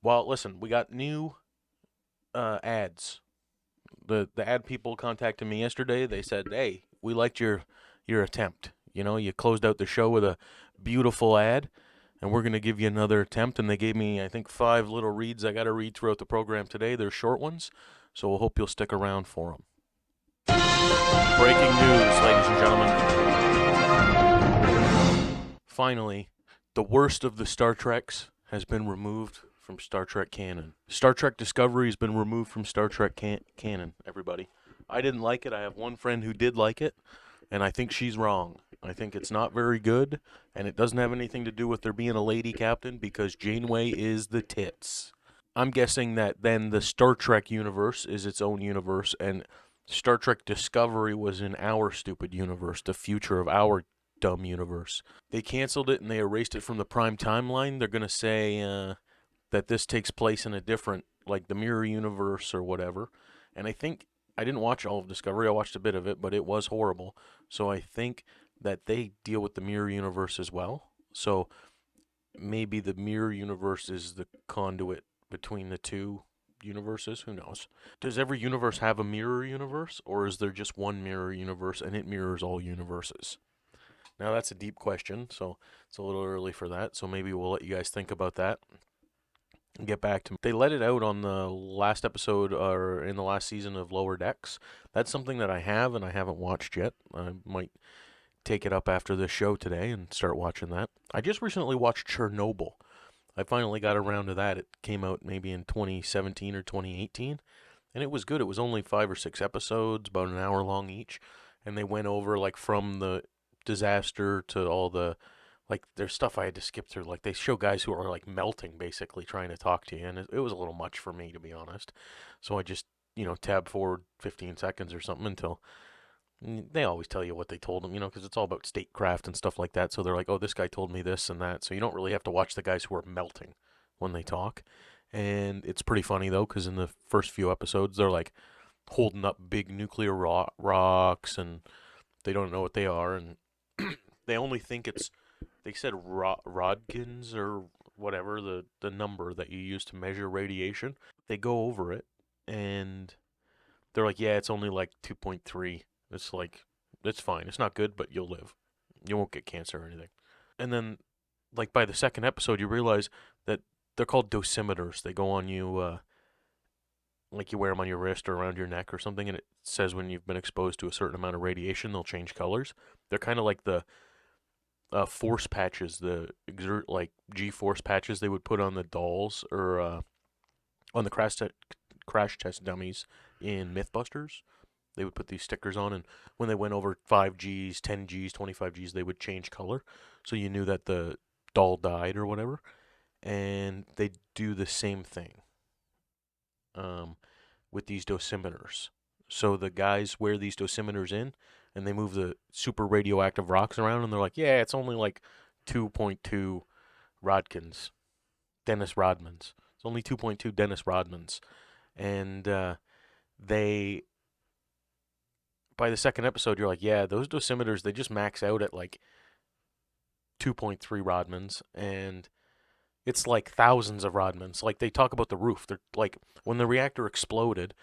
Well, listen, we got new ads. The ad people contacted me yesterday. They said, "Hey, we liked your attempt. You closed out the show with a beautiful ad, and we're gonna give you another attempt." And they gave me, I think, 5 little reads I got to read throughout the program today. They're short ones, so we'll hope you'll stick around for them. Breaking news, ladies and gentlemen. Finally, the worst of the Star Treks has been removed from Star Trek canon. Star Trek Discovery has been removed from Star Trek canon, everybody. I didn't like it. I have one friend who did like it, and I think she's wrong. I think it's not very good, and it doesn't have anything to do with there being a lady captain because Janeway is the tits. I'm guessing that then the Star Trek universe is its own universe, and Star Trek Discovery was in our stupid universe, the future of our dumb universe. They canceled it and they erased it from the prime timeline. They're going to say that this takes place in a different, like the mirror universe or whatever. And I think, I didn't watch all of Discovery, I watched a bit of it, but it was horrible. So I think that they deal with the mirror universe as well. So maybe the mirror universe is the conduit between the two universes. Who knows? Does every universe have a mirror universe, or is there just one mirror universe and it mirrors all universes? Now that's a deep question, so it's a little early for that. So maybe we'll let you guys think about that and get back to me. They let it out on the last episode or in the last season of Lower Decks. That's something that I have and I haven't watched yet. I might take it up after this show today and start watching that. I just recently watched Chernobyl. I finally got around to that. It came out maybe in 2017 or 2018, and it was good. It was only 5 or 6 episodes, about an hour long each, and they went over like from the disaster to all the, like, there's stuff I had to skip through. Like, they show guys who are like melting basically trying to talk to you, and it was a little much for me, to be honest. So I just, tab forward 15 seconds or something until they always tell you what they told them, because it's all about statecraft and stuff like that. So they're like, oh, this guy told me this and that. So you don't really have to watch the guys who are melting when they talk. And it's pretty funny, though, because in the first few episodes, they're like holding up big nuclear rocks and they don't know what they are. And they only think it's, they said Rodkins or whatever, the number that you use to measure radiation. They go over it and they're like, yeah, it's only like 2.3. It's like, it's fine. It's not good, but you'll live. You won't get cancer or anything. And then, like, by the second episode, you realize that they're called dosimeters. They go on you, like you wear them on your wrist or around your neck or something, and it says when you've been exposed to a certain amount of radiation, they'll change colors. They're kind of like the force patches, the G-force patches they would put on the dolls or on the crash test dummies in Mythbusters. They would put these stickers on, and when they went over 5Gs, 10Gs, 25Gs, they would change color, so you knew that the doll died or whatever. And they do the same thing with these dosimeters. So the guys wear these dosimeters in, and they move the super radioactive rocks around, and they're like, yeah, it's only like 2.2 Rodkins, Dennis Rodmans. It's only 2.2 Dennis Rodmans. And they, by the second episode, you're like, yeah, those dosimeters, they just max out at like 2.3 Rodmans, and it's like thousands of Rodmans. Like, they talk about the roof. They're like, when the reactor exploded,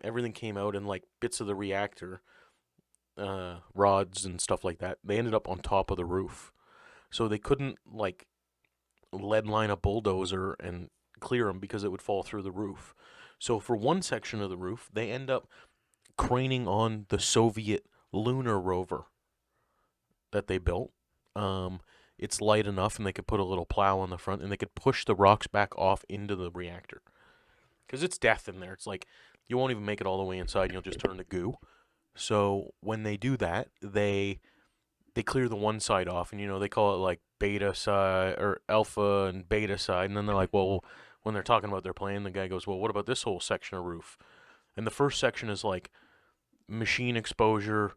everything came out, and like bits of the reactor, rods and stuff like that, they ended up on top of the roof. So they couldn't like lead line a bulldozer and clear them because it would fall through the roof. So for one section of the roof, they end up craning on the Soviet lunar rover that they built. It's light enough, and they could put a little plow on the front, and they could push the rocks back off into the reactor. Because it's death in there. It's like, you won't even make it all the way inside, and you'll just turn to goo. So when they do that, they clear the one side off, and they call it like beta side or alpha and beta side, and then they're like, well, when they're talking about their plan, the guy goes, well, what about this whole section of roof? And the first section is like machine exposure,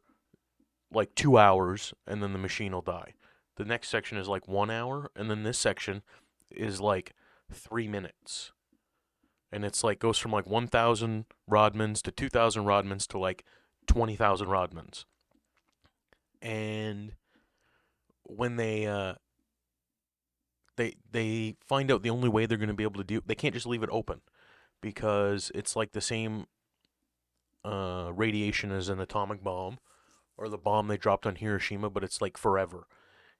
like 2 hours, and then the machine will die. The next section is like 1 hour, and then this section is like 3 minutes. And it's like, goes from like 1,000 Rodmans to 2,000 Rodmans to like 20,000 Rodmans. And when they they find out the only way they're going to be able to do, they can't just leave it open because it's like the same radiation as an atomic bomb or the bomb they dropped on Hiroshima, but it's like forever.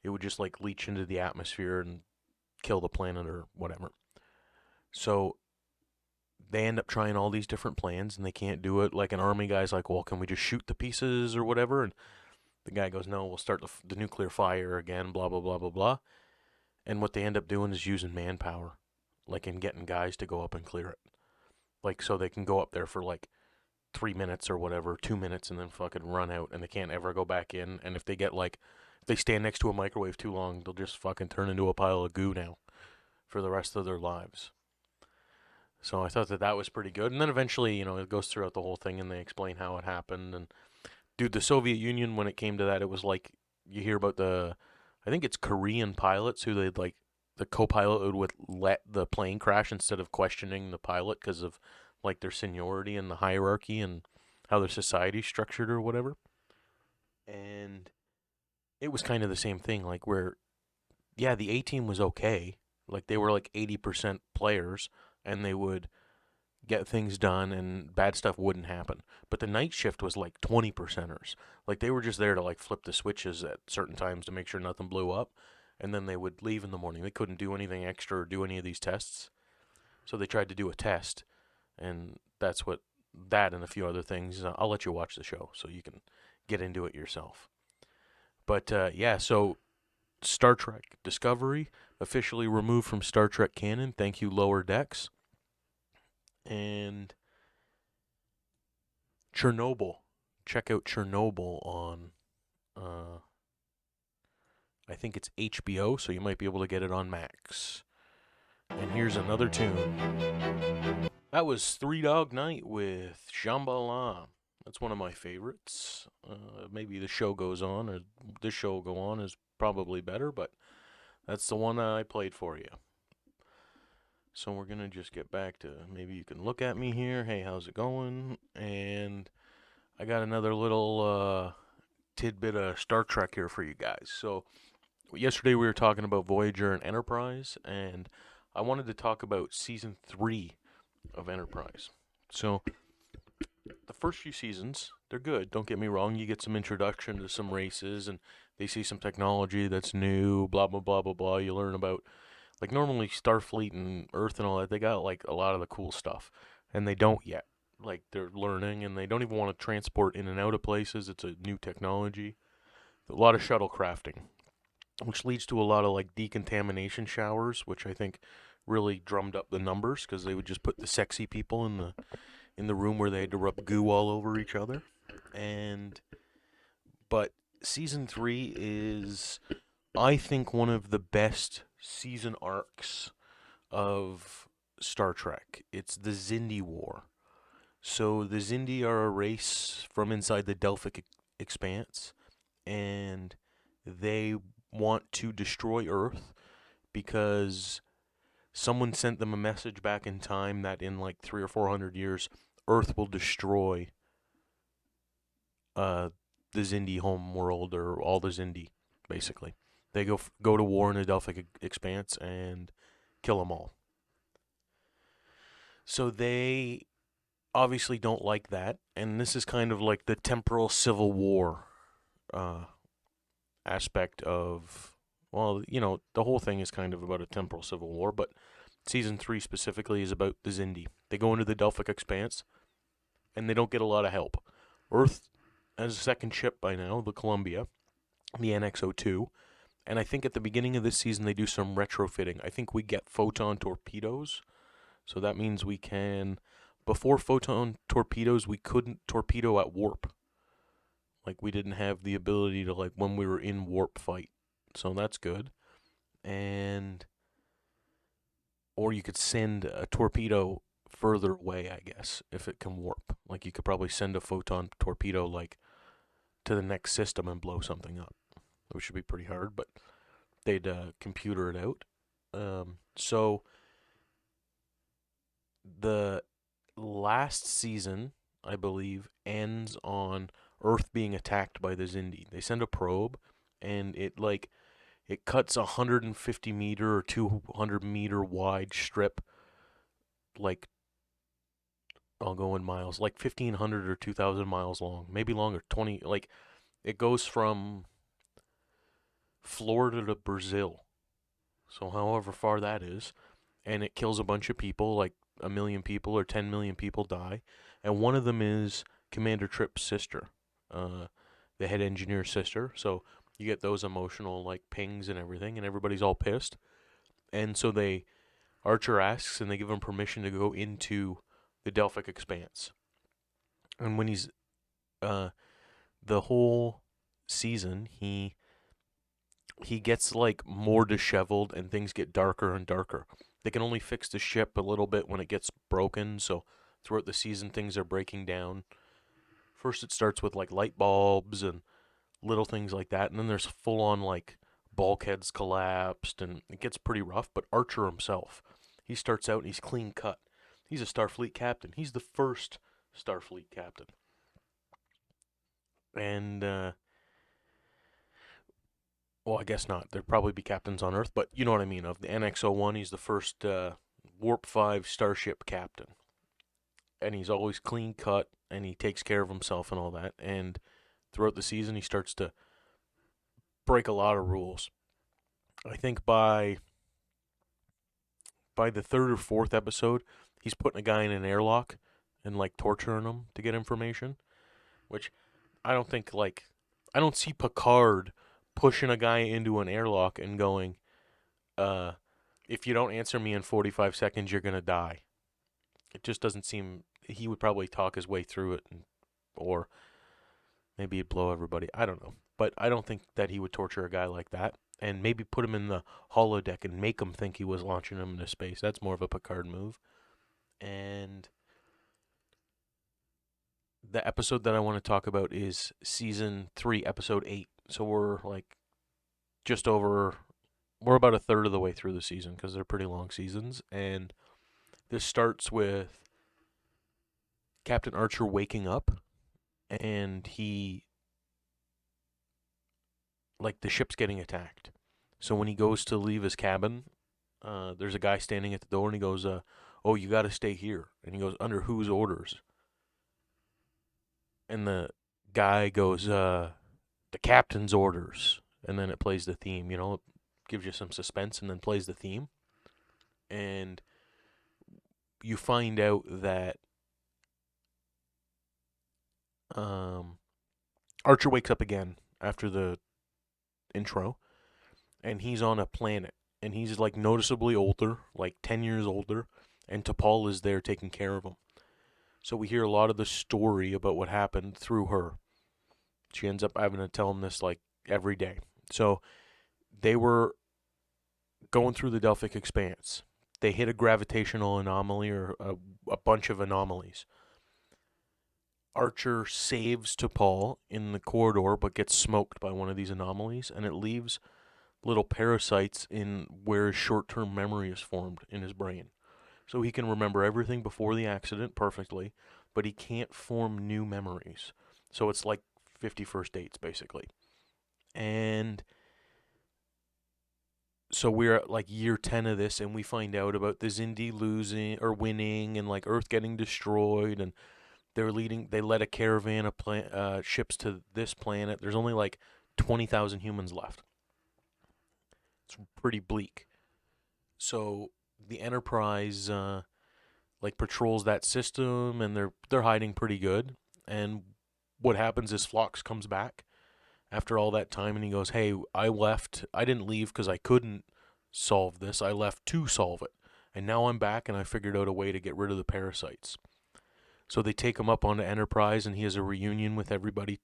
It would just like leach into the atmosphere and kill the planet or whatever. So they end up trying all these different plans and they can't do it. Like an army guy's like, well, can we just shoot the pieces or whatever? And the guy goes, no, we'll start the nuclear fire again, blah, blah, blah, blah, blah. And what they end up doing is using manpower, like in getting guys to go up and clear it. Like so they can go up there for like 3 minutes or whatever, 2 minutes, and then fucking run out and they can't ever go back in. And if they get like, if they stand next to a microwave too long, they'll just fucking turn into a pile of goo now for the rest of their lives. So I thought that that was pretty good. And then eventually, it goes throughout the whole thing and they explain how it happened. And dude, the Soviet Union, when it came to that, it was like you hear about I think it's Korean pilots who they'd like, the co-pilot would let the plane crash instead of questioning the pilot because of like their seniority and the hierarchy and how their society's structured or whatever. And it was kind of the same thing, like where, yeah, the A team was okay. Like they were like 80% players and they would get things done and bad stuff wouldn't happen. But the night shift was like 20%ers. Like they were just there to like flip the switches at certain times to make sure nothing blew up. And then they would leave in the morning. They couldn't do anything extra or do any of these tests. So they tried to do a test. And that's what, that and a few other things. I'll let you watch the show so you can get into it yourself. But yeah, so Star Trek Discovery officially removed from Star Trek canon. Thank you, Lower Decks. And Chernobyl. Check out Chernobyl on, I think it's HBO, so you might be able to get it on Max. And here's another tune. That was Three Dog Night with Shambhala. That's one of my favorites. Maybe the show goes on, or this show will go on is probably better, but that's the one I played for you. So we're going to just get back to, maybe you can look at me here. Hey, how's it going? And I got another little tidbit of Star Trek here for you guys. So yesterday we were talking about Voyager and Enterprise, and I wanted to talk about Season 3 of Enterprise. So the first few seasons, they're good. Don't get me wrong. You get some introduction to some races, and they see some technology that's new, blah, blah, blah, blah, blah. You learn about, like, normally Starfleet and Earth and all that, they got, like, a lot of the cool stuff, and they don't yet. Like, they're learning, and they don't even want to transport in and out of places. It's a new technology. A lot of shuttle crafting, which leads to a lot of, like, decontamination showers, which I think really drummed up the numbers, because they would just put the sexy people in the room where they had to rub goo all over each other. But Season 3 is, I think, one of the best season arcs of Star Trek. It's the Xindi War. So the Xindi are a race from inside the Delphic Expanse, and they want to destroy Earth because someone sent them a message back in time that in like 300 or 400 years, Earth will destroy the Xindi home world, or all the Xindi, basically. They go to war in the Delphic Expanse and kill them all. So they obviously don't like that, and this is kind of like the temporal civil war aspect of, well, the whole thing is kind of about a temporal civil war, but Season 3 specifically is about the Xindi. They go into the Delphic Expanse, and they don't get a lot of help. Earth has a second ship by now, the Columbia, the NX-02, and I think at the beginning of this season they do some retrofitting. I think we get photon torpedoes, so that means we can, before photon torpedoes, we couldn't torpedo at warp. Like, we didn't have the ability to, like, when we were in warp fight. So that's good. Or you could send a torpedo further away, I guess, if it can warp. Like, you could probably send a photon torpedo, like, to the next system and blow something up, which would be pretty hard, but they'd computer it out. So the last season, I believe, ends on Earth being attacked by the Xindi. They send a probe, and it, like, It cuts a 150 meter or 200 meter wide strip, like, I'll go in miles, like 1,500 or 2,000 miles long, maybe longer, 20. Like, it goes from Florida to Brazil, so however far that is, and it kills a bunch of people, like 1 million people or 10 million people die, and one of them is Commander Tripp's sister, the head engineer's sister. So you get those emotional like pings and everything, and everybody's all pissed, and so Archer asks, and they give him permission to go into the Delphic Expanse, and when he's the whole season he gets like more disheveled and things get darker and darker. They can only fix the ship a little bit when it gets broken, so throughout the season things are breaking down. First it starts with like light bulbs and little things like that, and then there's full on like bulkheads collapsed, and it gets pretty rough. But Archer himself, he starts out and he's clean cut. He's a Starfleet captain. He's the first Starfleet captain. And well, I guess not. There'd probably be captains on Earth, but you know what I mean. Of the NX-01, he's the first Warp 5 starship captain. And he's always clean cut, and he takes care of himself and all that. And throughout the season, he starts to break a lot of rules. I think by the third or fourth episode, he's putting a guy in an airlock and like torturing him to get information, which I don't think, like, I don't see Picard pushing a guy into an airlock and going, if you don't answer me in 45 seconds, you're going to die. It just doesn't seem, he would probably talk his way through it, or maybe he'd blow everybody. I don't know. But I don't think that he would torture a guy like that, and maybe put him in the holodeck and make him think he was launching him into space. That's more of a Picard move. And the episode that I want to talk about is season 3, episode 8. So we're like we're about a third of the way through the season because they're pretty long seasons. And this starts with Captain Archer waking up, and the ship's getting attacked. So when he goes to leave his cabin, there's a guy standing at the door, and he goes, oh, you got to stay here. And he goes, under whose orders? And the guy goes, the captain's orders. And then it plays the theme, it gives you some suspense and then plays the theme. And you find out that Archer wakes up again after the intro, and he's on a planet, and he's like noticeably older, like 10 years older, and T'Pol is there taking care of him. So we hear a lot of the story about what happened through her. She ends up having to tell him this like every day. So they were going through the Delphic Expanse. They hit a gravitational anomaly, or a bunch of anomalies. Archer saves T'Pol in the corridor, but gets smoked by one of these anomalies, and it leaves little parasites in where his short-term memory is formed in his brain. So he can remember everything before the accident perfectly, but he can't form new memories. So it's like 50 First Dates, basically. And so we're at like year 10 of this, and we find out about the Xindi losing or winning, and like Earth getting destroyed, and they led a caravan of ships to this planet. There's only like 20,000 humans left. It's pretty bleak. So the Enterprise like patrols that system, and they're hiding pretty good. And what happens is Phlox comes back after all that time, and he goes, hey, I didn't leave because I couldn't solve this. I left to solve it. And now I'm back, and I figured out a way to get rid of the parasites. So they take him up onto Enterprise, and he has a reunion with everybody.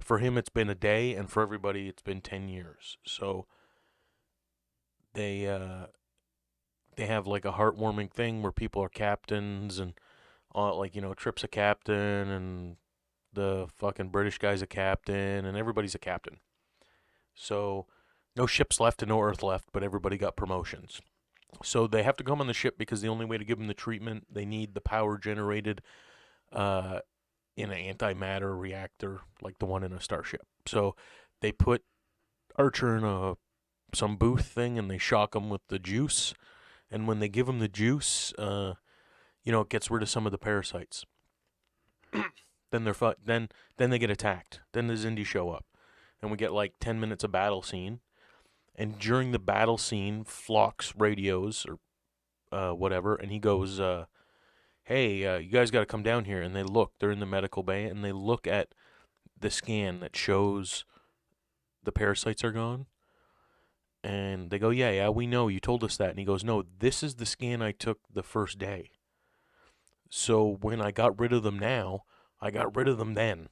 For him, it's been a day, and for everybody, it's been 10 years. So they have like a heartwarming thing where people are captains, and Trip's a captain, and the fucking British guy's a captain, and everybody's a captain. So no ships left and no Earth left, but everybody got promotions. So they have to come on the ship because the only way to give them the treatment, they need the power generated in an antimatter reactor like the one in a starship. So they put Archer in a some booth thing and they shock them with the juice. And when they give them the juice, it gets rid of some of the parasites. Then then they get attacked. Then the Zindi show up, and we get like 10 minutes of battle scene. And during the battle scene, Phlox radios or whatever, and he goes, "Hey, you guys got to come down here." And they look. They're in the medical bay, and they look at the scan that shows the parasites are gone. And they go, yeah, we know. You told us that. And he goes, no, this is the scan I took the first day. So when I got rid of them now, I got rid of them then.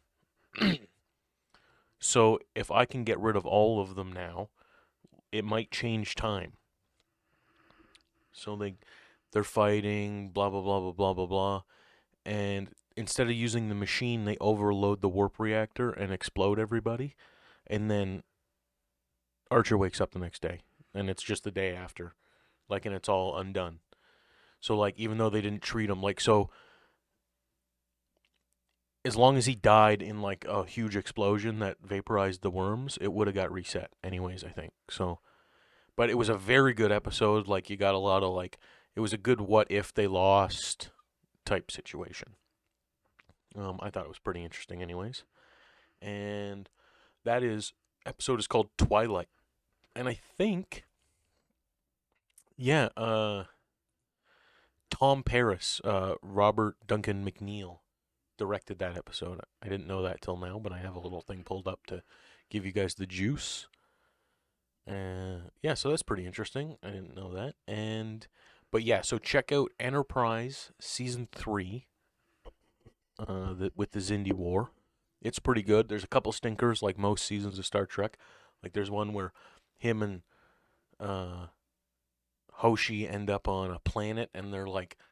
So if I can get rid of all of them now, it might change time. So they're fighting, blah, blah, blah, blah, blah, blah, blah. And instead of using the machine, they overload the warp reactor and explode everybody. And then Archer wakes up the next day, and it's just the day after, and it's all undone. So, even though they didn't treat him, so as long as he died in, a huge explosion that vaporized the worms, it would have got reset anyways, I think. So, but it was a very good episode. You got a lot of, it was a good what if they lost type situation. I thought it was pretty interesting anyways. And episode is called Twilight. And I think, Tom Paris, Robert Duncan McNeil, directed that episode. I didn't know that till now, but I have a little thing pulled up to give you guys the juice. So that's pretty interesting. I didn't know that. So check out Enterprise Season 3 with the Zindi War. It's pretty good. There's a couple stinkers like most seasons of Star Trek. There's one where him and Hoshi end up on a planet and they're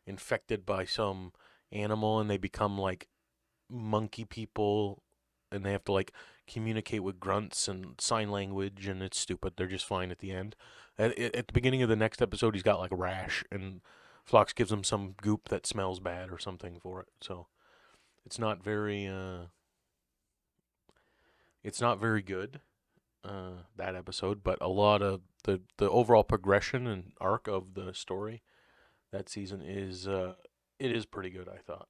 infected by some animal and they become monkey people and they have to communicate with grunts and sign language and it's stupid. They're just fine at the end. At the beginning of the next episode, he's got a rash and Phlox gives him some goop that smells bad or something for it. So it's not very good. That episode, but a lot of the overall progression and arc of the story that season is it is pretty good, I thought.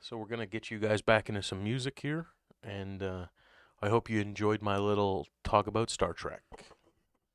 So we're gonna get you guys back into some music here, and I hope you enjoyed my little talk about Star Trek.